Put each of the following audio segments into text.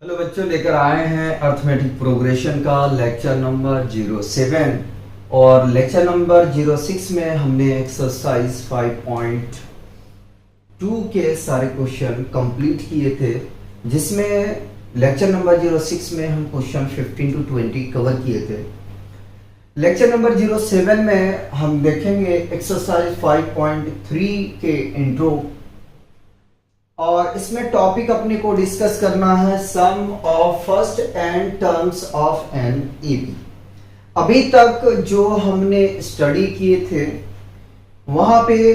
Hello बच्चों, लेकर आए हैं अर्थमेटिक प्रोग्रेशन का लेक्चर नंबर 07 और लेक्चर नंबर 06 में हमने एक्सरसाइज 5.2 के सारे क्वेश्चन कंप्लीट किए थे, जिसमें लेक्चर नंबर 06 में हम क्वेश्चन 15 to 20 कवर किए थे। लेक्चर नंबर 07 में हम देखेंगे एक्सरसाइज 5.3 के इंट्रो, और इसमें टॉपिक अपने को डिस्कस करना है sum of first n terms of an AP. अभी तक जो हमने स्टडी किए थे वहां पे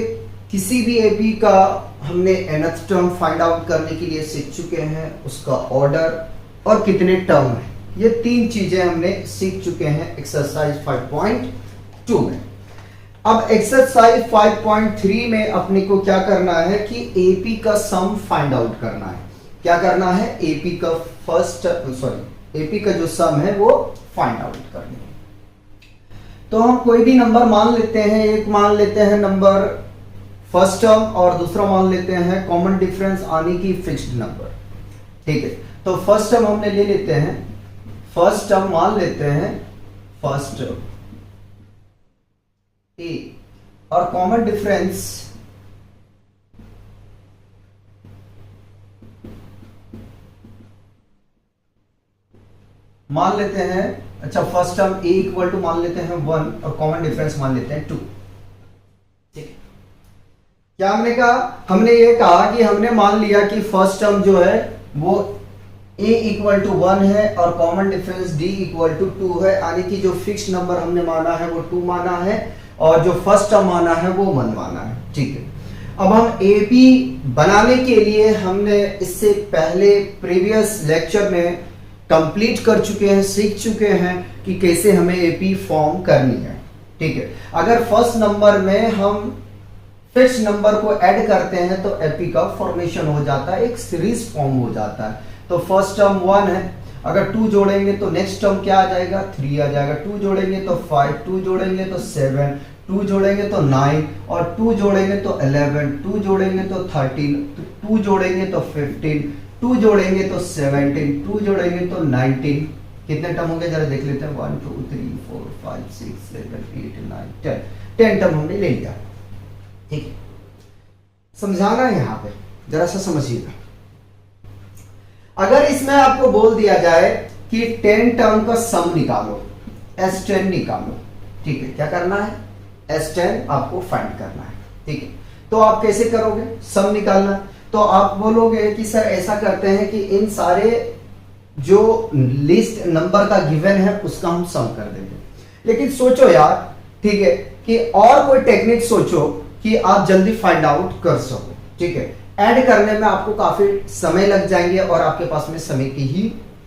किसी भी एपी का हमने nth टर्म फाइंड आउट करने के लिए सीख चुके हैं, उसका ऑर्डर और कितने टर्म है, ये तीन चीजें हमने सीख चुके हैं एक्सरसाइज 5.2 में। अब एक्सरसाइज 5.3 में अपने को क्या करना है कि एपी का सम फाइंड आउट करना है। क्या करना है? एपी का एपी का जो सम है वो फाइंड आउट करना है। तो हम कोई भी नंबर मान लेते हैं, एक मान लेते हैं नंबर फर्स्ट टर्म और दूसरा मान लेते हैं कॉमन डिफरेंस आने की फिक्स्ड नंबर। ठीक है, तो फर्स्ट टर्म हमने ले लेते हैं, फर्स्ट टर्म मान लेते हैं फर्स्ट टर्म ए, और कॉमन डिफरेंस मान लेते हैं। अच्छा, first term A equal to मान लेते हैं 1 और कॉमन डिफरेंस मान लेते हैं 2। ठीक है, क्या हमने कहा? हमने ये कहा कि हमने मान लिया कि फर्स्ट टर्म जो है वो a इक्वल टू 1 है और common difference d equal to 2 है, यानी कि जो फिक्स नंबर हमने माना है वो 2 माना है और जो फर्स्ट टर्म माना है वो 1 माना है। ठीक है, अब हम एपी बनाने के लिए हमने इससे पहले प्रीवियस लेक्चर में कंप्लीट कर चुके हैं, सीख चुके हैं कि कैसे हमें एपी फॉर्म करनी है। ठीक है, अगर फर्स्ट नंबर में हम फिक्स नंबर को ऐड करते हैं तो एपी का फॉर्मेशन हो जाता है, एक सीरीज फॉर्म हो जाता है। तो फर्स्ट टर्म 1 है, अगर 2 जोड़ेंगे तो नेक्स्ट टर्म क्या आ जाएगा? 3 आ जाएगा। 2 जोड़ेंगे तो 5, 2 जोड़ेंगे तो 7, 2 जोड़ेंगे तो 9 और 2 जोड़ेंगे तो 11, 2 जोड़ेंगे तो 13, 2 जोड़ेंगे तो 15, 2 जोड़ेंगे तो 17, 2 जोड़ेंगे तो 19। कितने टर्म होंगे जरा देख लेते हैं। 1 2 3 4 5 6 7 8 9 10 10 टर्म हमने ले लिया। ठीक है, समझाना है यहाँ पे, जरा सा समझिएगा। अगर इसमें आपको बोल दिया जाए कि 10 टर्म का सम निकालो, S10 निकालो, ठीक है, क्या करना है? S10 आपको फाइंड करना है। ठीक है, तो आप कैसे करोगे सम निकालना? तो आप बोलोगे कि सर ऐसा करते हैं कि इन सारे जो लिस्ट नंबर का गिवन है उसका हम सम कर देंगे। लेकिन सोचो यार, ठीक है, कि और कोई टेक्निक सोचो कि आप जल्दी फाइंड आउट कर सको। ठीक है, ऐड करने में आपको काफी समय लग जाएंगे और आपके पास में समय की ही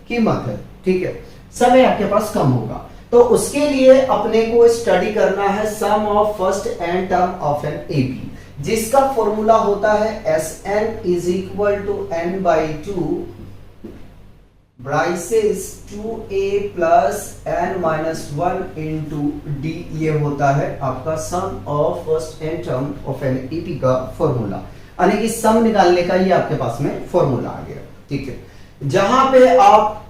कीमत है। ठीक है, समय आपके पास कम होगा, तो उसके लिए अपने को स्टडी करना है sum of first n term of an AP, जिसका फॉर्मूला होता है Sn is equal to n by 2 braces 2a plus n minus 1 into d. ये होता है आपका sum of first n term of an AP का फॉर्मूला, यानी कि सम निकालने का ही आपके पास में फॉर्मूला आ गया। ठीक है, जहां पे आप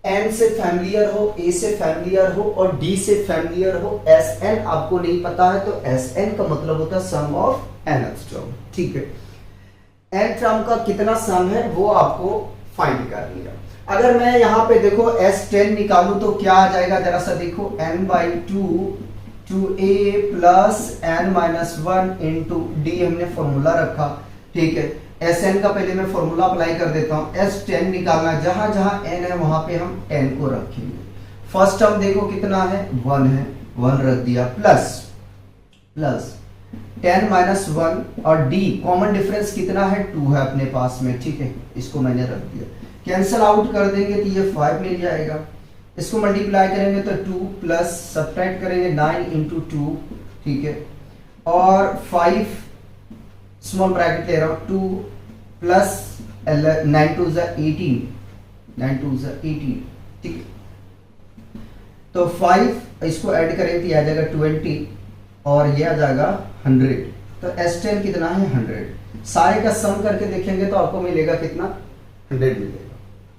n से फैमिलियर हो, a से फैमिलियर हो और d से फैमिलियर हो, Sn आपको नहीं पता है तो Sn का मतलब होता है सम ऑफ nth टर्म। ठीक है, n टर्म का कितना सम है वो आपको फाइंड कर लिया। अगर मैं यहाँ पे देखो S10 निकालूं तो क्या आ जाएगा, जरा सा देखो। n by 2a plus n minus 1 into D हमने फॉर्मूला रखा। ठीक है, Sn का पहले मैं फॉर्मूला अप्लाई कर देता हूं। S10 निकालना, जहां जहां n है वहां पे हम n को रखेंगे। फर्स्ट टर्म देखो कितना है, 1 है, 1 रख दिया, प्लस 10 माइनस 1 और d कॉमन डिफरेंस कितना है? 2 है अपने पास में। ठीक है, इसको मैंने रख दिया। कैंसल आउट कर देंगे तो ये 5 मिल जाएगा। इसको मल्टीप्लाई करेंगे तो 2 प्लस सब्ट्रैक्ट करेंगे 9 इंटू 2। ठीक है, और 5 स्मॉल ब्रैकेट ले रहा हूं, 2 प्लस 9 2 ज़ा 18, 9 2 ज़ा 18। ठीक है, तो 5 इसको ऐड करेंगे तो आ जाएगा 20 और ये आ जाएगा 100। तो S10 कितना है? 100। सारे का सम करके देखेंगे तो आपको मिलेगा कितना? 100 मिलेगा।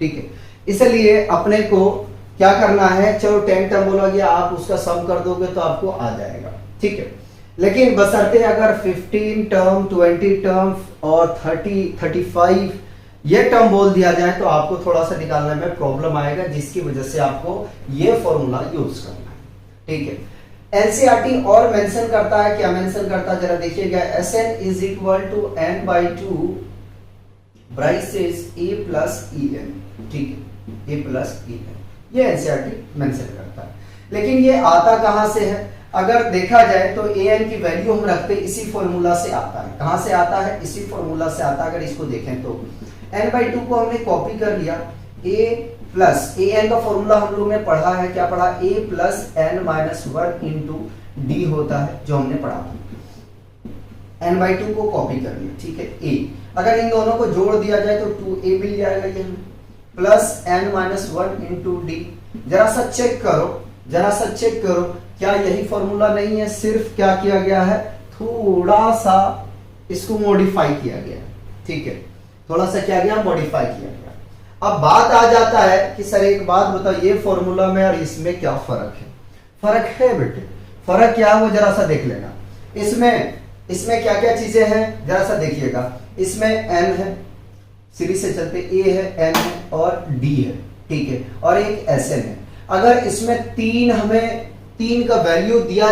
ठीक है। इसलिए अपने को क्या करना है, चलो 10 टर्म बोला गया, आप उसका सम कर दोगे तो आपको आ जाएगा, ठीक है। लेकिन बशर्ते अगर 15 टर्म, 20 टर्म और 30, 35 ये टर्म बोल दिया जाए तो आपको थोड़ा सा निकालने में प्रॉब्लम आएगा, जिसकी वजह से आपको ये फॉर्मूला यूज करना है, ठीक है। एनसीईआरटी और मेंशन करता है, क्या मेंशन करता है जरा देखिएगा, Sn is equal to n/2 braces a plus en, ठीक है, a प्लस en, ये एनसीईआरटी मेंशन करता है। लेकिन ये आता कहां से है, अगर देखा जाए तो an की वैल्यू हम रखते इसी फॉर्मूला से आता है। कहां से आता है, इसी फॉर्मूला से आता है। अगर इसको देखें तो n/2 को हमने कॉपी कर लिया, a प्लस an का फॉर्मूला हम लोग ने पढ़ा है, क्या पढ़ा, a plus n-1 into d होता है, जो हमने पढ़ा था। n/2 को कॉपी कर लिया, ठीक है, a, अगर इन दोनों को जोड़ दिया जाए तो 2a मिल जाएगा, ये प्लस n-1 इंटू d। जरा सा चेक करो, जरा सा चेक करो, क्या यही फॉर्मूला नहीं है, सिर्फ क्या किया गया है, थोड़ा सा इसको मॉडिफाई किया गया, ठीक है, थोड़ा सा क्या गया, मॉडिफाई किया गया। अब बात आ जाता है कि सर एक बात बताओ, ये फॉर्मूला में और इसमें क्या फर्क है। फर्क है बेटे, फर्क क्या है वो जरा सा देख लेना। इसमें क्या क्या चीजें हैं जरा सा देखिएगा। इसमें n है, सीरीज से चलते a है, n है और d है, ठीक है, और एक Sn है। अगर इसमें हमें 3 का वैल्यू दिया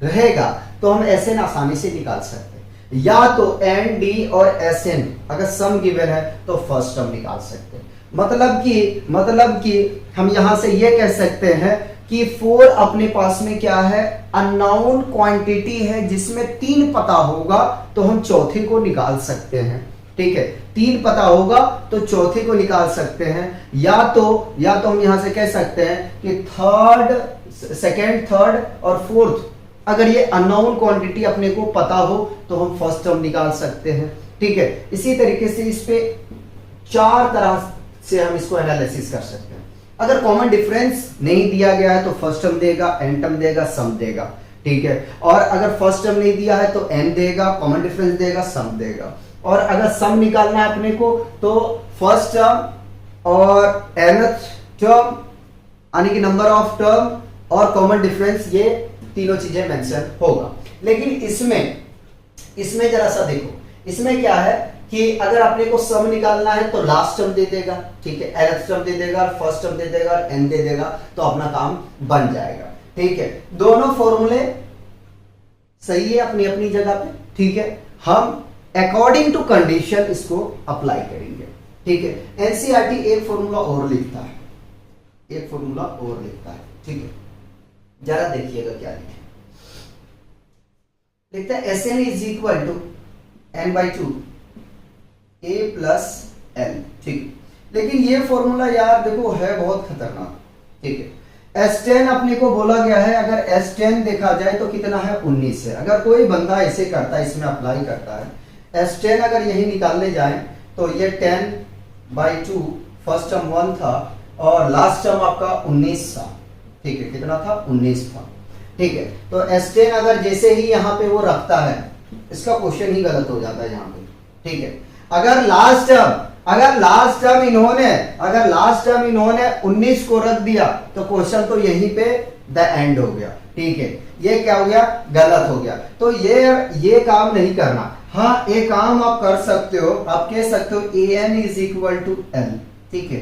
रहेगा तो हम Sn आसानी से निकाल सकते हैं, या तो n, d और Sn अगर सम गिवन है तो फर्स्ट टर्म निकाल सकते हैं। मतलब कि हम यहां से ये कह सकते हैं कि 4 अपने पास में क्या है, अननोन क्वांटिटी है, जिसमें 3 पता होगा तो हम चौथे को निकाल सकते हैं, ठीक है, 3 पता होगा तो चौथे को निकाल सकते हैं, या तो हम यहां से कह सकते हैं कि सेकेंड, थर्ड और फोर्थ अगर ये अननोन क्वांटिटी अपने को पता हो तो हम फर्स्ट टर्म निकाल सकते हैं, ठीक है। इसी तरीके से इस पे 4 तरह से हम इसको एनालिसिस कर सकते हैं। अगर कॉमन डिफरेंस नहीं दिया गया है तो फर्स्ट टर्म देगा, एन टर्म देगा, सम देगा, ठीक है, और अगर फर्स्ट टर्म नहीं दिया है तो एन देगा, कॉमन डिफरेंस देगा, सम देगा, और अगर सम निकालना है अपने को तो फर्स्ट टर्म और nth टर्म यानी कि नंबर ऑफ टर्म और कॉमन डिफरेंस, ये तीनों चीजें मेंशन होगा। लेकिन इसमें जरा सा देखो, इसमें क्या है कि अगर अपने को सम निकालना है तो लास्ट टर्म दे देगा, ठीक है, nth टर्म दे देगा, फर्स्ट टर्म दे देगा और n दे देगा, तो अपना काम बन जाएगा, ठीक है। दोनों फॉर्मूले सही है अपनी अपनी जगह पे, ठीक है। हम अकॉर्डिंग टू कंडीशन इसको अप्लाई करेंगे, ठीक है। एनसीईआरटी एक फॉर्मूला और लिखता है, ठीक है, जरा देखिएगा क्या लिखता है, Sn is equal to n/2 a plus n, ठीक। लेकिन ये फॉर्मूला यार देखो है बहुत खतरनाक, ठीक है। S10 अपने को बोला गया है, अगर S10 देखा जाए तो कितना है, 19 है। अगर कोई बंदा ऐसे करता है, इसमें अप्लाई करता है, S10 अगर यही निकालने जाए तो ये 10/2 फर्स्ट टर्म 1 था और लास्ट टर्म आपका 19 था, ठीक है, कितना था, 19 था, ठीक है। तो S10 अगर जैसे ही यहाँ पे वो रखता है, इसका क्वेश्चन ही गलत हो जाता है यहाँ पे, ठीक है। अगर लास्ट टर्म इन्होंने 19 को रख दिया तो क्वेश्चन तो यहीं पे द एंड हो गया, ठीक है, ये क्या हो गया, गलत हो गया। तो ये काम नहीं करना। हाँ, एक काम आप कर सकते हो, आप कह सकते हो an is equal to n, ठीक है,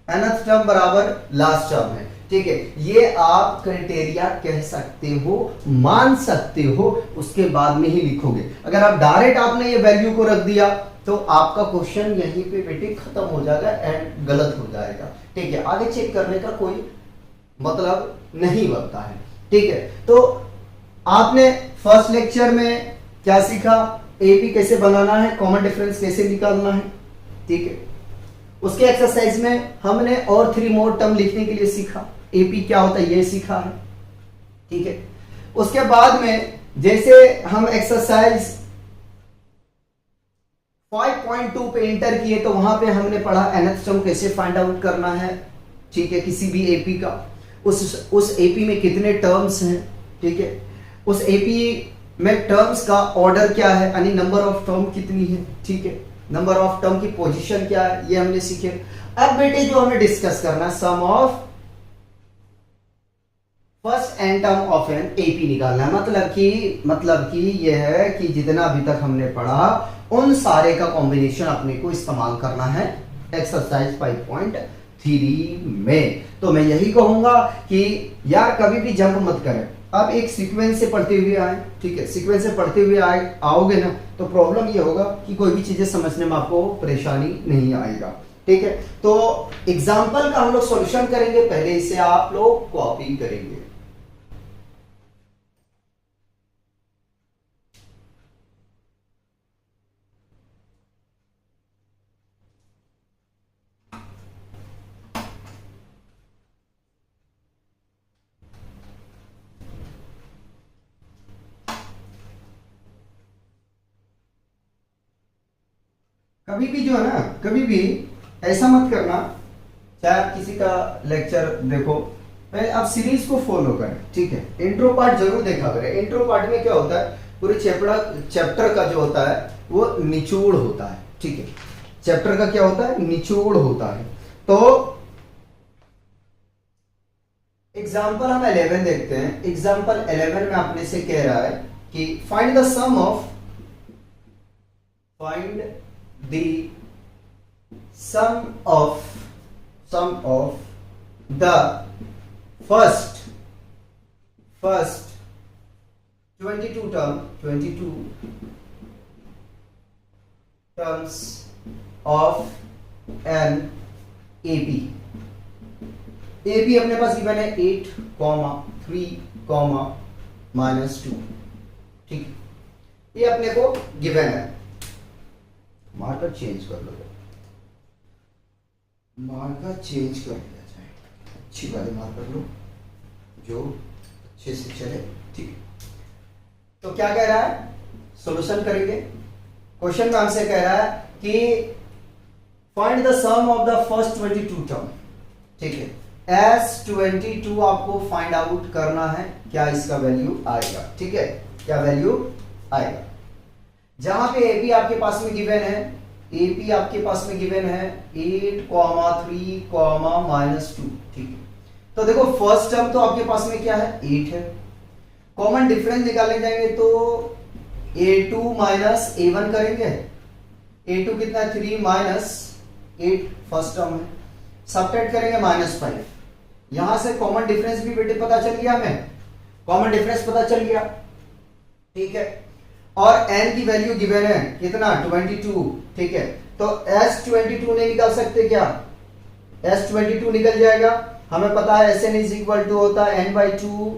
nth टर्म बराबर लास्ट टर्म है, ठीक है, ये आप क्राइटेरिया कह सकते हो, मान सकते हो, उसके बाद में ही लिखोगे। अगर आप डायरेक्ट आपने ये वैल्यू को रख दिया तो आपका क्वेश्चन यहीं पे बेटे खत्म हो जाएगा एंड गलत हो जाएगा, ठीक है, आगे चेक करने का कोई मतलब नहीं बनता है, ठीक है। तो आपने फर्स्ट लेक्चर में क्या सीखा, एपी कैसे बनाना है, कॉमन डिफरेंस कैसे निकालना है, ठीक है। उसके एक्सरसाइज में हमने और 3 मोर टर्म लिखने के लिए सीखा, एपी क्या होता है ये सीखा है, ठीक है। उसके बाद में जैसे हम एक्सरसाइज 5.2 पे इंटर किए तो वहां पे हमने पढ़ा nth टर्म कैसे फाइंड आउट करना है, ठीक है, किसी भी एपी का, उस एपी में कितने टर्म्स हैं, ठीक है, उस एपी में टर्म्स का ऑर्डर क्या है, यानी नंबर ऑफ टर्म कितनी है, ठीक है, नंबर ऑफ टर्म की पोजीशन क्या है, ये हमने सीखे। अब बेटे जो हमें डिस्कस करना है, sum of first n term of an AP निकालना है। मतलब कि यह है कि जितना अभी तक हमने पढ़ा उन सारे का कॉम्बिनेशन अपने को इस्तेमाल करना है एक्सरसाइज 5.3 में। तो मैं यही कहूंगा कि यार कभी भी जंप मत करें, आप एक सीक्वेंस से पढ़ते हुए आए, ठीक है, सीक्वेंस से पढ़ते हुए आओगे ना, तो प्रॉब्लम ये होगा कि कोई भी चीजें समझने में आपको परेशानी नहीं आएगा, ठीक है। तो एग्जाम्पल का हम लोग सॉल्यूशन करेंगे, पहले इसे आप लोग कॉपी करेंगे। कभी भी जो है ना, कभी भी ऐसा मत करना, चाहे आप किसी का लेक्चर देखो, पहले आप सीरीज को फॉलो करें, ठीक है। इंट्रो पार्ट जरूर देखा करें। इंट्रो पार्ट में क्या होता है, पूरे चैप्टर का जो होता है वो निचोड़ होता है, ठीक है। चैप्टर का क्या होता है, निचोड़ होता है। तो एग्जाम्पल हम 11 देखते हैं। एग्जाम्पल 11 में अपने से कह रहा है कि find the sum of the sum of the first 22 terms of an AP। AP अपने पास गिवन है 8, 3, -2, ठीक, ये अपने को गिवन है। मार्कर चेंज कर लो, मार्कर चेंज कर लिया जाए, अच्छी वाली मार्कर लो जो अच्छे से चले, ठीक है। तो क्या कह रहा है, सॉल्यूशन करेंगे। क्वेश्चन में हमसे कह रहा है कि find the sum of the first 22 term, ठीक है। S22 आपको फाइंड आउट करना है, क्या इसका वैल्यू आएगा, ठीक है, क्या वैल्यू आएगा। जहां पे एपी आपके पास में गिवन है, एपी आपके पास में गिवन है 8, 3, -2, ठीक है। तो देखो फर्स्ट टर्म तो आपके पास में क्या है, 8 है। कॉमन डिफरेंस निकालने जाएंगे तो a2 -a1 करेंगे। a2 कितना है, 3 -8 फर्स्ट टर्म है। सब्ट्रैक्ट करेंगे -5। यहां से कॉमन डिफरेंस भी बेटे पता चल गया, हमें कॉमन डिफरेंस पता चल गया, ठीक है। और n की वैल्यू गिवन है कितना, 22, ठीक है। तो S22 नहीं निकाल सकते क्या, S22 निकल जाएगा। हमें पता है Sn इज इक्वल टू होता है n/2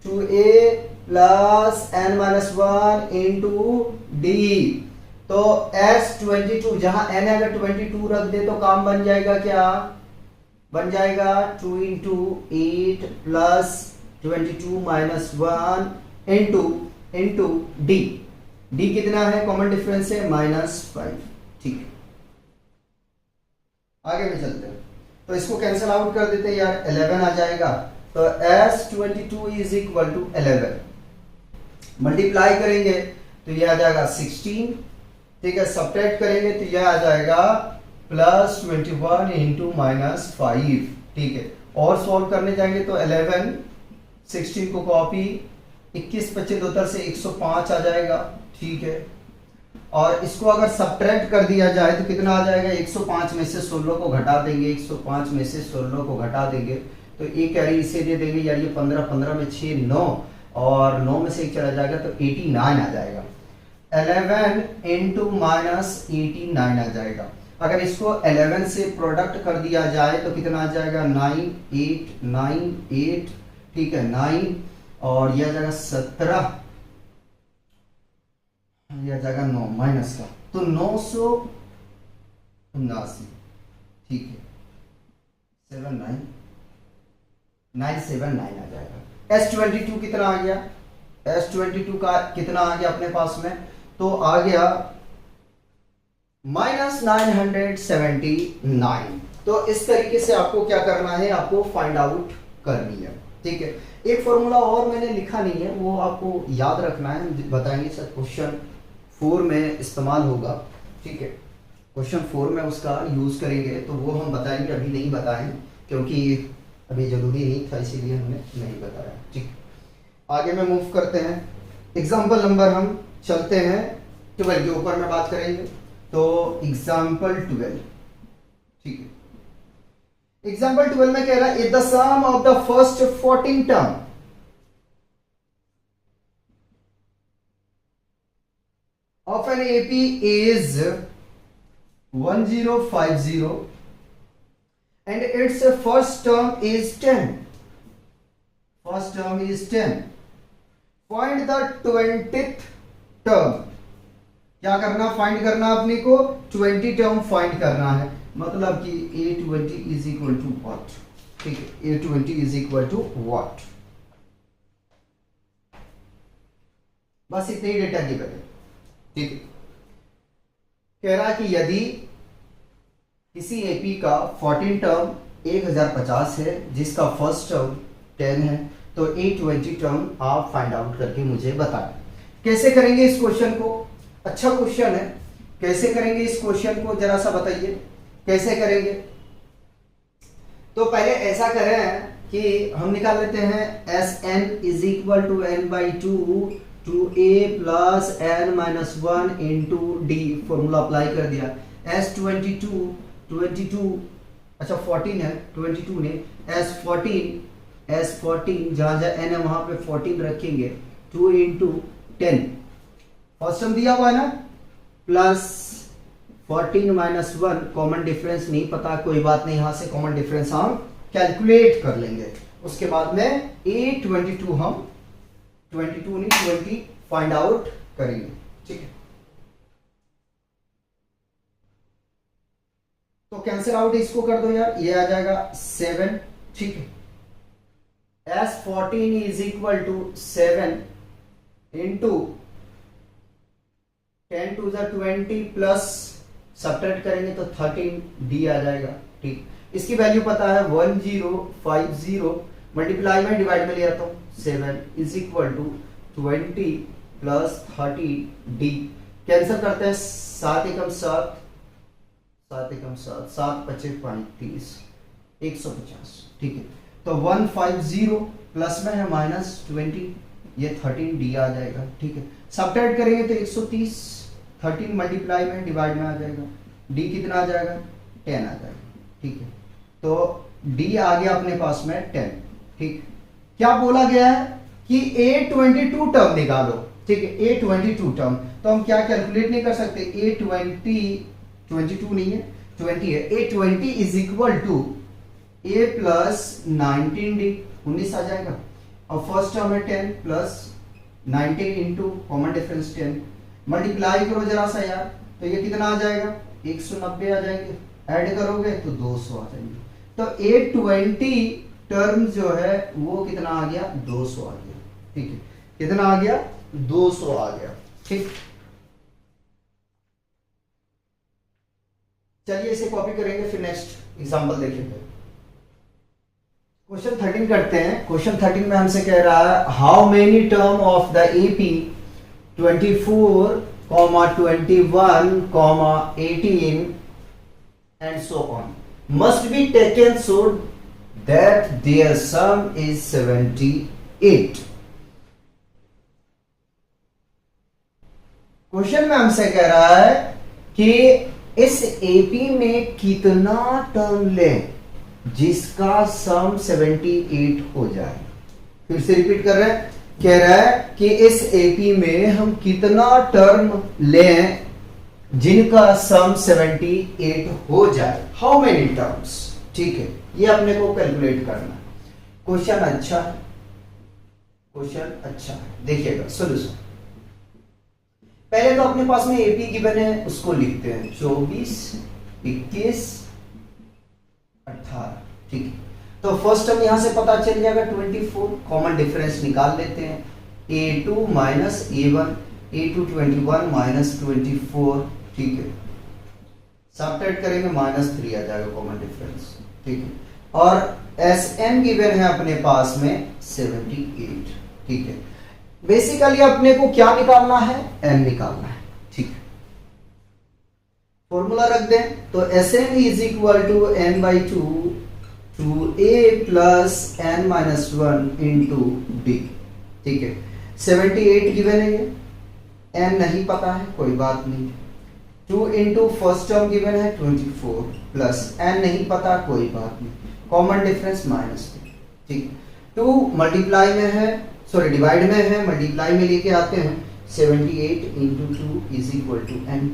2a plus n-1 into D. तो S22 जहां n अगर 22 रख दे तो काम बन जाएगा, क्या बन जाएगा, 2 into 8 plus 22 -1 into D. D कितना है, कॉमन डिफरेंस है -5, ठीक है। आगे में चलते हैं, तो इसको कैंसिल आउट कर देते हैं यार, 11 आ जाएगा। तो S22 is equal to 11, multiply करेंगे तो यह आ जाएगा 16, ठीक है। सब्ट्रैक्ट करेंगे तो यह आ जाएगा +21 इंटू -5, ठीक है। और सॉल्व करने जाएंगे तो 11 16 को कॉपी, 21 25 2 से 105 आ जाएगा, ठीक है। और इसको अगर सब्ट्रैक्ट कर दिया जाए तो कितना आ जाएगा, 105 में से 16 को घटा देंगे, 105 में से 16 को घटा देंगे तो एक कैरी इसे दे देंगे यार, ये 15 में 6 9 और 9 में से 1 चला जाएगा तो 89 आ जाएगा। 11 इंटू -89 आ जाएगा। अगर इसको 11 से प्रोडक्ट कर दिया जाए तो कितना आ जाएगा, 9 8 9 8, ठीक है, 9 और यह आ जाएगा 17, यह जाएगा 9 माइनस का, तो 979, ठीक है, 979 आ जाएगा। S22 कितना आ गया, S22 का कितना आ गया अपने पास में, तो आ गया -979। तो इस तरीके से आपको क्या करना है, आपको फाइंड आउट करनी है, ठीक है। एक फॉर्मूला और मैंने लिखा नहीं है, वो आपको याद रखना है, बताएंगे सर क्वेश्चन 4 में इस्तेमाल होगा, ठीक है। क्वेश्चन 4 में उसका यूज करेंगे, तो वो हम बताएंगे, अभी नहीं बताएं क्योंकि अभी जरूरी नहीं था, इसीलिए हमने नहीं बताया। ठीक, आगे में मूव करते हैं। एग्जाम्पल नंबर हम चलते हैं 12 के ऊपर में बात करेंगे। तो एग्जाम्पल 12, ठीक है, एग्जाम्पल 12 में कह रहा है the sum of the first 14 term of an AP is 1050 and its first term is 10. First term is 10. Find the 20th term. क्या करना, फाइंड करना अपने को 20 टर्म फाइंड करना है, मतलब कि A20 is equal to what. ठीक है, A20 is equal to what, बस इतने ही डेटा गिवन है। ठीक है, कह रहा है कि यदि किसी एपी का 14 टर्म 1050 है जिसका फर्स्ट टर्म 10 है, तो A20 टर्म आप फाइंड आउट करके मुझे बताएं। कैसे करेंगे इस क्वेश्चन को, अच्छा क्वेश्चन है, कैसे करेंगे इस क्वेश्चन को जरा सा बताइए कैसे करेंगे। तो पहले ऐसा करें कि हम निकाल लेते हैं Sn is equal to n by 2 two a plus n minus 1 into D, formula apply कर दिया। S22 अच्छा 14 है, 22 ने S14 जहां जहां n है वहां पे 14 रखेंगे, 2 इंटू 10 फर्स्ट टर्म दिया हुआ है ना, प्लस 14 माइनस 1, कॉमन डिफरेंस नहीं पता, कोई बात नहीं, यहां से कॉमन डिफरेंस हम कैलकुलेट कर लेंगे। उसके बाद में A22 हम 22 नहीं 20 फाइंड आउट करेंगे। ठीक है, तो कैंसिल आउट इसको कर दो यार, ये आ जाएगा 7। ठीक है, S14 is equal to 7 into 10 to the 20 plus subtract करेंगे तो 13 डी आ जाएगा। ठीक, इसकी वैल्यू पता है 1050 मल्टीप्लाई में डिवाइड में ले आता हूं, 7 is equal to 20 plus 30 D, cancel करते हैं, 7 एकम 7 7 पच्चीस 35 150। ठीक है, तो 150 प्लस में है माइनस 20, ये 13 डी आ जाएगा। ठीक है, सब्ट्रैक्ट करेंगे तो 130, 13 मल्टीप्लाई में डिवाइड में आ जाएगा, डी कितना आ जाएगा 10 आ जाएगा। ठीक है, तो डी आ गया अपने पास में 10। ठीक, क्या बोला गया है कि A22 टर्म निकालो। ठीक है, A22 टर्म, तो हम क्या कैलकुलेट नहीं कर सकते, A22 नहीं है 20 है, A20 is equal to A plus 19D 19 आ जाएगा, और फर्स्ट टर्म है 10 plus 19 into common difference 10, multiply करो जरा सा यार, तो ये कितना आ जाएगा 190 आ जाएंगे, ऐड करोगे तो 200 आ जाएंगे। तो A20 टर्म जो है वो कितना आ गया 200 आ गया। ठीक है, कितना आ गया 200 आ गया। ठीक, चलिए इसे कॉपी करेंगे, फिर नेक्स्ट एग्जांपल देखेंगे। क्वेश्चन 13 करते हैं। क्वेश्चन 13 में हमसे कह रहा है how many term of the AP 24, 21, 18 and so on must be taken so that their sum is 78. Question में हमसे कह रहा है कि इस एपी में कितना टर्म लें जिसका सम 78 हो जाए। फिर से रिपीट कर रहे हैं, कह रहा है कि इस एपी में हम कितना टर्म लें जिनका सम 78 हो जाए, हाउ मेनी टर्म्स। ठीक है, ये अपने को कैलकुलेट करना। क्वेश्चन अच्छा है, क्वेश्चन अच्छा है, देखिएगा सोल्यूशन। पहले तो अपने पास में एपी गिवन है, उसको लिखते हैं 24, 21, 18। ठीक है, तो फर्स्ट टर्म यहां से पता चल जाएगा 24, कॉमन डिफरेंस निकाल लेते हैं, A2 minus A1, A2 21 minus 24। ठीक है, सब्ट्रैक्ट करेंगे -3 आ जाएगा कॉमन डिफरेंस। ठीक है, और Sn गिवन है अपने पास में 78। ठीक है, बेसिकली अपने को क्या निकालना है, n निकालना है। ठीक है, फॉर्मूला रख दें तो Sn is equal to n by two a plus n minus one into D. ठीक है, 78 गिवन है, ये n नहीं पता है, कोई बात नहीं। 2 इंटू फर्स्ट टर्म गिवन है 24 प्लस n नहीं पता, कोई बात नहीं, कॉमन डिफरेंस माइनस। ठीक, 2 मल्टीप्लाई में है, सॉरी डिवाइड में है, मल्टीप्लाई में लेके आते हैं। 78 into 2 is equal to n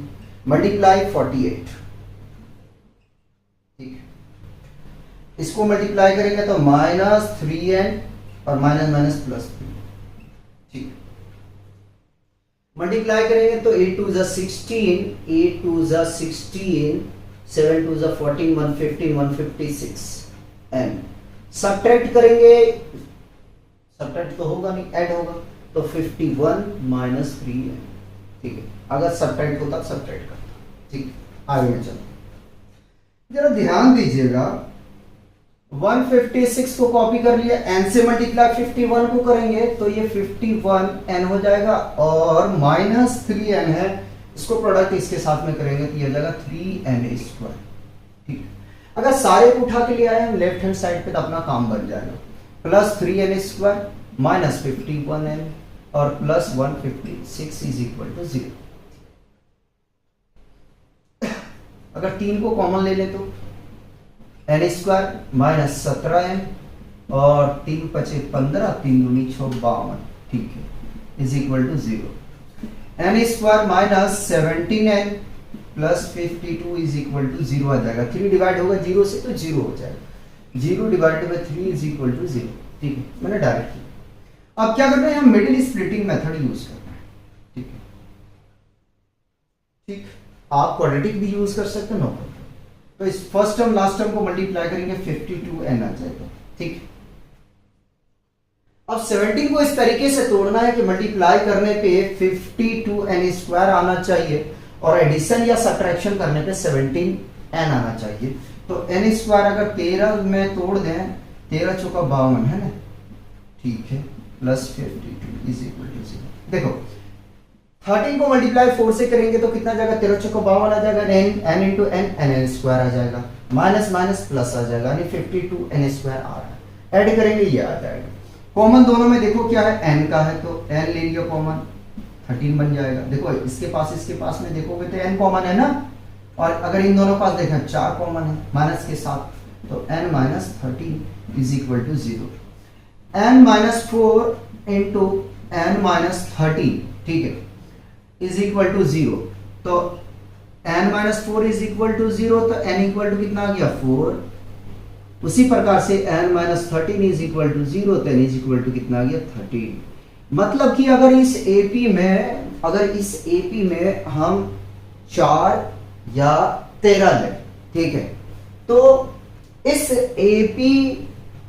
multiply 48। ठीक, इसको मल्टीप्लाई करेंगे तो माइनस 3n और माइनस माइनस प्लस 3। ठीक, मल्टीप्लाई करेंगे तो 8 two 16, 8 two 16, 7 two 14, 115, 156 n। Subtract करेंगे, सब्ट्रैक्ट तो होगा नहीं, ऐड होगा, तो 51 माइनस 3n। ठीक है, अगर सब्ट्रैक्ट होता सब्ट्रैक्ट करता। ठीक, आगे में चलो, जरा ध्यान दीजिएगा, 156 को कॉपी कर लिया, n से मल्टीप्लाई 51 को करेंगे तो ये 51n हो जाएगा, और माइनस 3n है, इसको प्रोडक्ट इसके साथ में करेंगे तो ये हो जाएगा 3n स्क्वायर। ठीक, अगर सारे को उठा के ले आए लेफ्ट हैंड साइड पे तो अपना काम बन जाएगा, plus 3n square minus 51n और प्लस 156 इज इक्वल टू 0। अगर 3 को कॉमन ले ले तो n स्क्वायर माइनस 17n और 3 पचे 15, 3 दूनी 52। ठीक है, is equal to 0। n square minus 17n plus 52 is equal to 0 आ जाएगा। 3 डिवाइड होगा 0 से तो 0 हो जाएगा, 0 divided by 3 is equal to 0। ठीक है, मैंने डायरेक्ट किया। अब क्या करना है, हम मिडिल स्प्लिटिंग मेथड यूज करना है। ठीक है, ठीक, आप क्वाड्रेटिक भी यूज कर सकते हैं, नो प्रॉब्लम। तो इस फर्स्ट टर्म लास्ट टर्म को मल्टीप्लाई करेंगे 52n आ जाएगा। ठीक, अब 17 को इस तरीके से तोड़ना है कि मल्टीप्लाई करने पे 52n स्क्वायर आना चाहिए और एडिशन या सब्ट्रैक्शन करने पे 17n आना चाहिए। तो n स्क्वायर अगर 13 में तोड़ दें, 13 चौका 52 है ना, ठीक है, प्लस 52 इज इक्वल टू 0। देखो 13 को मल्टीप्लाई 4 से करेंगे तो कितना जाएगा, 13 चौका 52 आ जाएगा, n इंटू n स्क्वायर आ जाएगा, माइनस माइनस प्लस आ जाएगा, यानी 52n स्क्वायर आ रहा है। ऐड करेंगे ये आ जाएगा। कॉमन दोनों में देखो क्या है, n का है तो n ले लिया कॉमन, 13 बन जाएगा। देखो इसके पास में देखोगे तो n कॉमन है ना, और अगर इन दोनों पास देखें 4 कॉमन है माइनस के साथ, तो n minus 13 is equal to 0। n minus 4 into n minus 13, ठीक है, इज इक्वल टू 0। तो n minus 4 is equal to 0, तो n इक्वल टू कितना आ गया 4। उसी प्रकार से n minus 13 is equal to 0, तो n इज इक्वल टू कितना आ गया 13। मतलब कि अगर इस एपी में हम 4 या 13 लें, ठीक है, तो इस एपी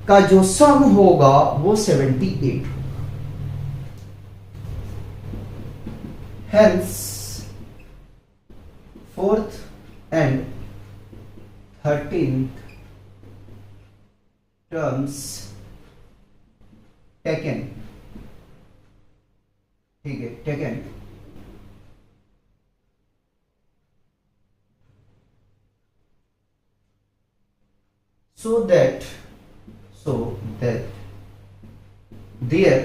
का जो सम होगा वो 78 होगा। Hence, 4th and 13th terms taken, ठीक है, taken so that their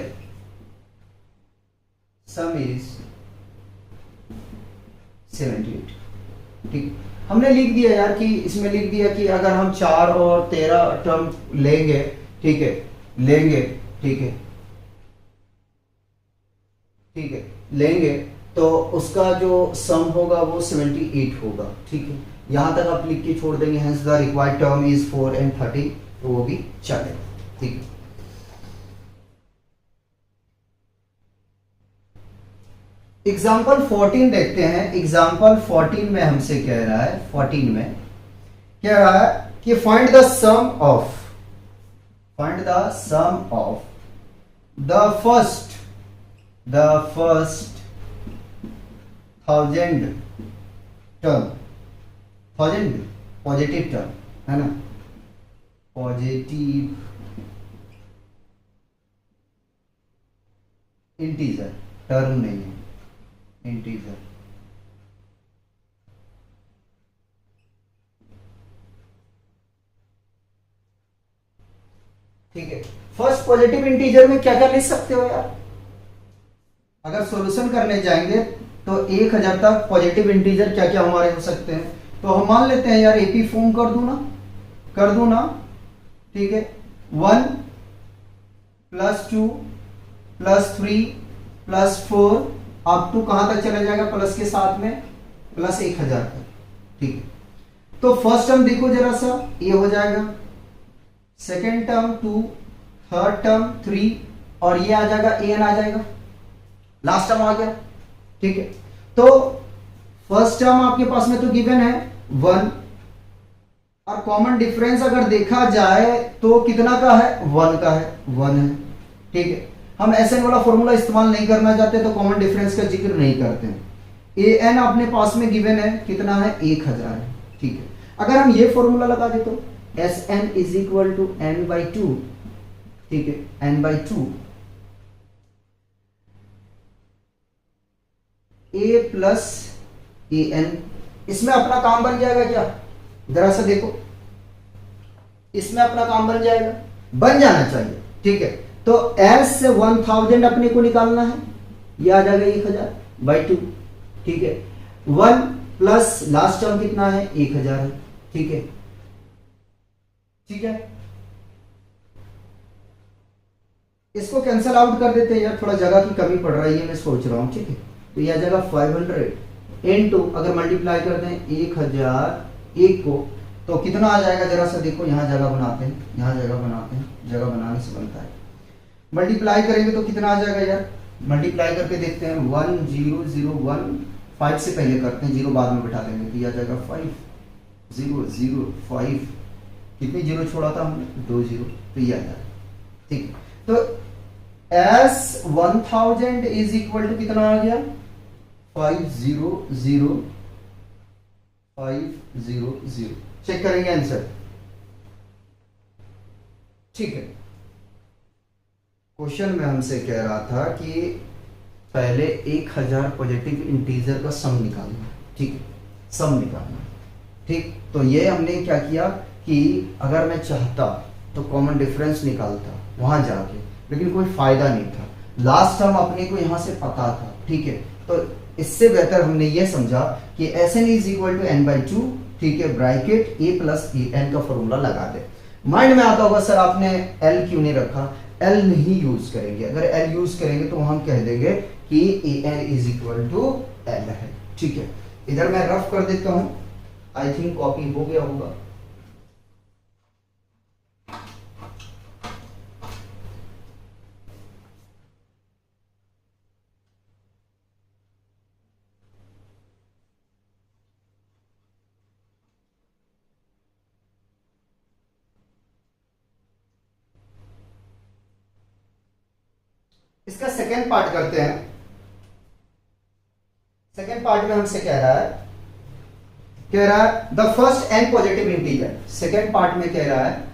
sum is 78। ठीक, हमने लिख दिया यार कि इसमें लिख दिया कि अगर हम 4 और 13 टर्म लेंगे, ठीक है, लेंगे तो उसका जो सम होगा वो 78 होगा। ठीक है, यहां तक आप लिख के छोड़ देंगे, hence the required term is 4 and 30, तो वो भी चलेगा। ठीक है, एग्जाम्पल 14 देखते हैं। एग्जाम्पल 14 में हमसे कह रहा है, 14 में कह रहा है कि find the sum of the first 1000 term, 1000 positive term है ना, पॉजिटिव इंटीजर टर्म नहीं है, इंटीजर ठीक है। फर्स्ट पॉजिटिव इंटीजर में क्या क्या लिख सकते हो यार, अगर सॉल्यूशन करने जाएंगे तो 1000 तक पॉजिटिव इंटीजर क्या क्या हमारे हो सकते हैं। तो हम मान लेते हैं यार एपी फॉर्म कर दूं ना, ठीक है। 1 + 2 + 3 + 4 अप टू कहां तक चला जाएगा, प्लस के साथ में प्लस 1000 तक, ठीक है। तो फर्स्ट टर्म देखो जरा सा, ये हो जाएगा, सेकेंड टर्म 2, थर्ड टर्म 3 और ये आ जाएगा an आ जाएगा, लास्ट टर्म आ गया, ठीक है। तो फर्स्ट टर्म आपके पास में तो गिवन है 1 और कॉमन डिफरेंस अगर देखा जाए तो कितना का है, 1 का है, 1 है, ठीक है। हम एसएन वाला फॉर्मूला इस्तेमाल नहीं करना चाहते तो कॉमन डिफरेंस का जिक्र नहीं करते हैं। एन अपने पास में गिवन है कितना है, 1000 है, ठीक है। अगर हम ये फॉर्मूला लगा दे तो S N is equal to n/2, ठीक है, n/2 a प्लस ए एन, इसमें अपना काम बन जाएगा क्या, जरा सा देखो, इसमें अपना काम बन जाएगा, बन जाना चाहिए, ठीक है। तो एस से 1000 अपने को निकालना है, ये आ जाएगा 1000/2, ठीक है। 1 प्लस लास्ट टर्म कितना है, 1000 है, ठीक है, ठीक है। इसको कैंसल आउट कर देते हैं यार, थोड़ा जगह की कमी पड़ रही है, मैं सोच रहा हूं, ठीक है। तो यह जगह 500 इनटू अगर मल्टीप्लाई करते हैं 1001 को तो कितना आ जाएगा, जरा सा देखो, यहां जगह बनाते हैं, यहां जगह बनाते हैं, जगह बनाने से बनता है। मल्टीप्लाई करेंगे तो कितना आ जाएगा यार, मल्टीप्लाई करके देखते हैं, 1001, 5 से पहले करते हैं, 0 बाद में बिठा देंगे, तो यह आ जाएगा 5005, कितनी जीरो छोड़ा था हमने, 2 0, तो ये आ जाएगा, ठीक है। तो एस 1000 इज इक्वल टू कितना आ गया, 500500, चेक करेंगे आंसर, ठीक है। क्वेश्चन में हमसे कह रहा था कि पहले 1000 पॉजिटिव इंटीजर का सम निकालना, ठीक है, सम निकालना, ठीक। तो ये हमने क्या किया कि अगर मैं चाहता तो कॉमन डिफरेंस निकालता वहां जाके, लेकिन कोई फायदा नहीं था, लास्ट टर्म अपने को यहां से पता था, ठीक है। तो इससे बेहतर हमने ये समझा कि Sn is equal to n/2, ठीक है, ब्रैकेट a प्लस ए एन का फॉर्मूला लगा दे। माइंड में आता होगा सर आपने l क्यों नहीं रखा, l नहीं यूज करेंगे, अगर l यूज करेंगे तो हम कह देंगे कि an is equal to l है, ठीक है। इधर मैं रफ कर देता हूं, आई थिंक कॉपी हो गया होगा, इसका सेकेंड पार्ट करते हैं। सेकेंड पार्ट में हमसे कह रहा है the first n positive integer, second part में कह रहा है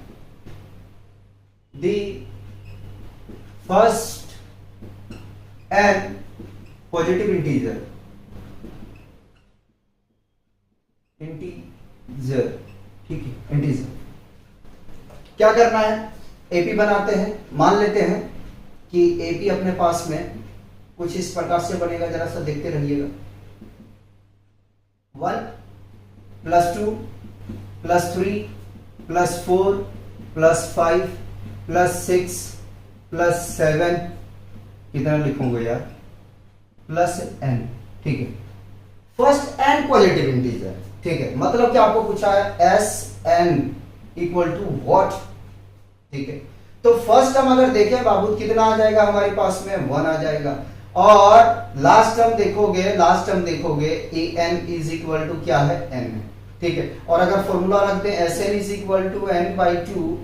the first n positive integer, ठीक है, इंटीजर क्या करना है, एपी बनाते हैं, मान लेते हैं कि एपी अपने पास में कुछ इस प्रकार से बनेगा, जरा सा देखते रहिएगा, 1 + 2 + 3 + 4 + 5 + 6 + 7, कितना लिखूंगा यार, +n, ठीक है। फर्स्ट n पॉजिटिव इंटीजर, ठीक है, मतलब कि आपको पूछा है Sn इक्वल टू व्हाट, ठीक है। तो फर्स्ट टर्म अगर देखें बाबू कितना आ जाएगा हमारे पास में, 1 आ जाएगा, और लास्ट टर्म देखोगे an इज इक्वल टू क्या है, n है, ठीक है। और अगर फॉर्मूला रखते हैं Sn is equal to n/2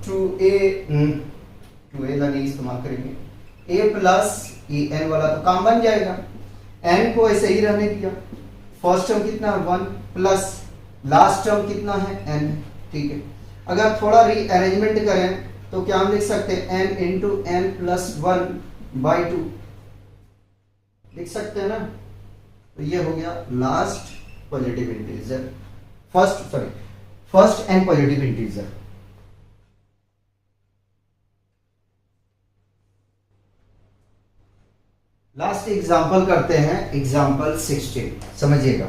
to a नहीं इस्तेमाल करेंगे, a प्लस ए एन वाला तो काम बन जाएगा, n को ऐसे ही रहने दिया, फर्स्ट टर्म कितना है 1 प्लस लास्ट टर्म कितना है n, ठीक है। अगर थोड़ा रीअरेंजमेंट करें तो क्या हम लिख सकते हैं, n इंटू n प्लस 1/2 लिख सकते हैं ना, तो ये हो गया last positive integer, first n positive integer. Last example करते हैं, एग्जाम्पल 16 समझिएगा।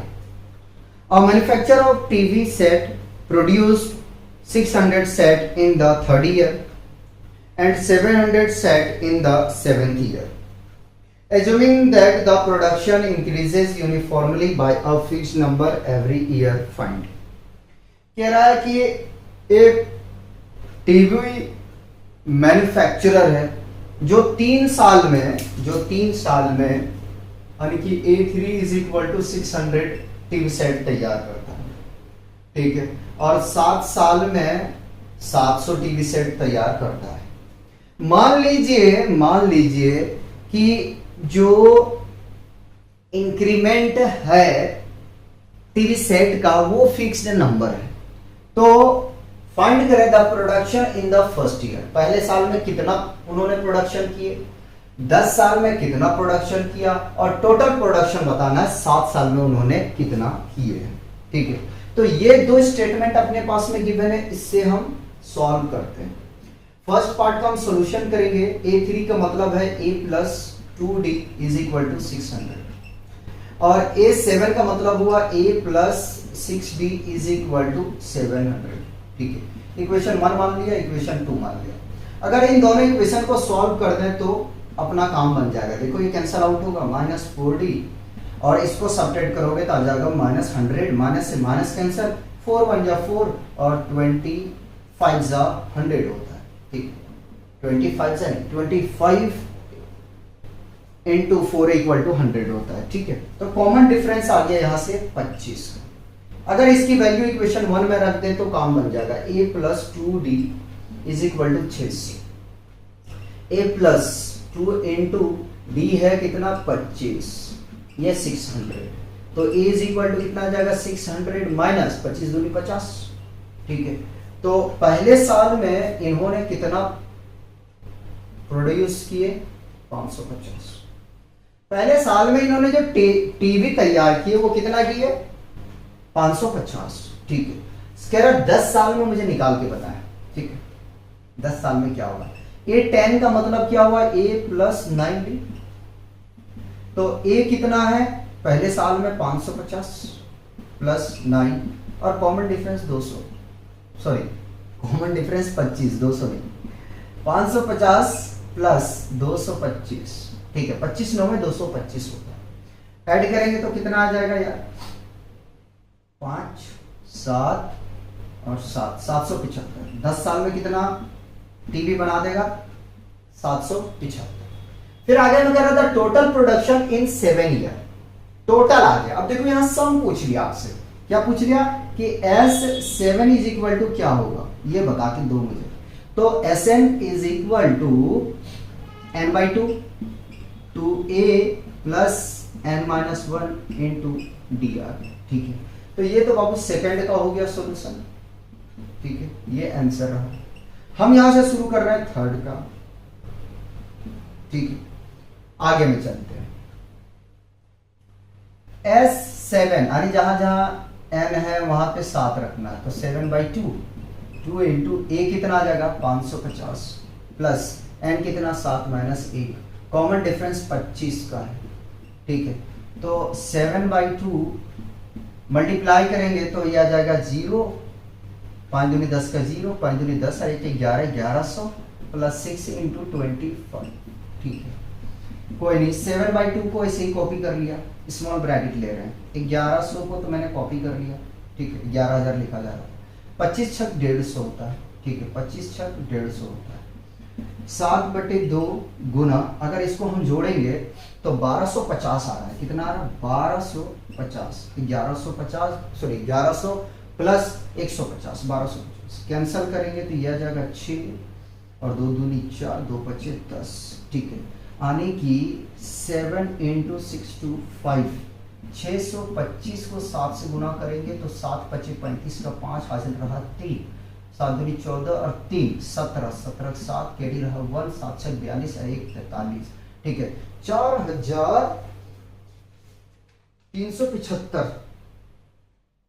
A manufacturer of TV set produced 600 set in the third year and 700 set in the seventh year. Assuming that the production increases uniformly by a fixed number every year, find. कह रहा है कि एक TV manufacturer है जो 3 साल में यानी कि A3 is equal to 600 TV set तैयार करता है, ठीक है, और 7 साल में 700 टीवी सेट तैयार करता है। मान लीजिए कि जो इंक्रीमेंट है टीवी सेट का वो फिक्स्ड नंबर है, तो फाइंड करें the production in the first year. पहले साल में कितना उन्होंने प्रोडक्शन किए, 10 साल में कितना प्रोडक्शन किया, और टोटल प्रोडक्शन बताना है 7 साल में उन्होंने कितना किए हैं, ठीक है। तो ये 2 स्टेटमेंट अपने पास में गिवन है, इससे हम सॉल्व करते हैं। फर्स्ट पार्ट का हम सॉल्यूशन करेंगे। A3 का मतलब है A plus 2D is equal to 600 और A7 का मतलब हुआ A plus 6D is equal to 700, ठीक है। इक्वेशन 1 मान लिया, इक्वेशन 2 मान लिया। अगर इन दोनों इक्वेशन को सॉल्व कर दें तो अपना काम बन जाएगा। देखो ये कैंसिल आउट होगा, -4D और इसको सब्ट्रैक्ट करोगे तो आ जाएगा -100, माइनस से माइनस कैंसिल, 4 1 जा 4 और 25 जा 100 होता है, ठीक, 25 इंटू 4 इक्वल टू 100 होता है, ठीक है। तो कॉमन डिफरेंस आ गया यहां से 25 का। अगर इसकी वैल्यू इक्वेशन 1 में रख दें तो काम बन जाएगा A plus 2D is equal to 6C। A plus 2 into D है कितना 25, ये 600, तो A इज इक्वल टू कितना आ जाएगा 600 माइनस 25 दूनी 50, ठीक है। तो पहले साल में इन्होंने कितना प्रोड्यूस किए 550। पहले साल में इन्होंने जो टीवी तैयार किए वो कितना किए 550, ठीक है। कह रहा 10 साल में मुझे निकाल के बताएं, ठीक है, 10 साल में क्या होगा। A10 का मतलब क्या हुआ A प्लस 9D, तो A कितना है पहले साल में 550 प्लस 9 और common difference 200, sorry common difference 25, 200 नहीं, 550 प्लस 225, ठीक है, 25 9 में 225 होता है। ऐड करेंगे तो कितना आ जाएगा यार 5 7 और 7 775। 10 साल में कितना टीवी बना देगा 775। फिर आगे में कह रहा था total production in 7 year, total आ गया। अब देखो यहां सम पूछ लिया आपसे, क्या पूछ लिया कि S7 इज इक्वल टू क्या होगा ये बता के दो मुझे। तो Sn is equal to n/2 to A plus n-1 into dr, ठीक है। तो ये तो बाबू सेकंड का हो गया सॉल्यूशन, ठीक है, ये आंसर रहा। हम यहां से शुरू कर रहे हैं थर्ड का, ठीक है, आगे में चलते हैं। S7 यानी जहां जहां n है वहां पे 7 रखना है, तो 7/2 2 इंटू A कितना आ जाएगा 550 प्लस n कितना 7 माइनस 1, कॉमन डिफरेंस 25 का है, ठीक है। तो 7/2 मल्टीप्लाई करेंगे तो ये आ जाएगा 0, 5 दूनी 10 का 0, 5 दूनी 10 और 1 11 1100 प्लस 6 इंटू 25, ठीक है। कोई नहीं, 7/2 को ऐसे ही कॉपी कर लिया, स्मॉल ब्रैकेट ले रहे हैं, 1100 को तो मैंने कॉपी कर लिया, ठीक है, 11,000 लिखा जा रहा है। 25 छक 150 होता है, ठीक है, 25 छक 150 होता है। 7/2 गुना, अगर इसको हम जोड़ेंगे तो 1250 आ रहा है, कितना आ रहा है 1250, 1100 प्लस 150 1250, कैंसल करेंगे तो यह आ जाएगा 6 और 2 दूनी 4, 2 5 10, ठीक है। आने की 7 इंटू 6 टू 5, 625 को 7 से गुना करेंगे तो 7 5 35 का 5 हासिल रहा 3, 7 दूनी 14 और 3 17, 17 7 कैडी रहा 1, 7 6 42 और 1 43, ठीक है। 4375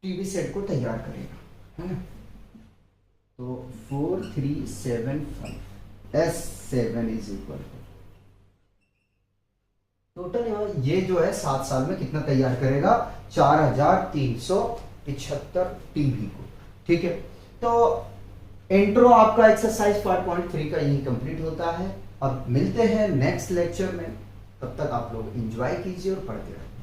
टीवी सेट को तैयार करेगा, है ना। तो 4375 S7 इज इक्वल, टोटल ये जो है 7 साल में कितना तैयार करेगा, 4375 टीबी को। ठीक है, तो इंट्रो आपका एक्सरसाइज 5.3 का यही कंप्लीट होता है। अब मिलते हैं नेक्स्ट लेक्चर में, तब तक आप लोग एंजॉय कीजिए और पढ़ते रहिए।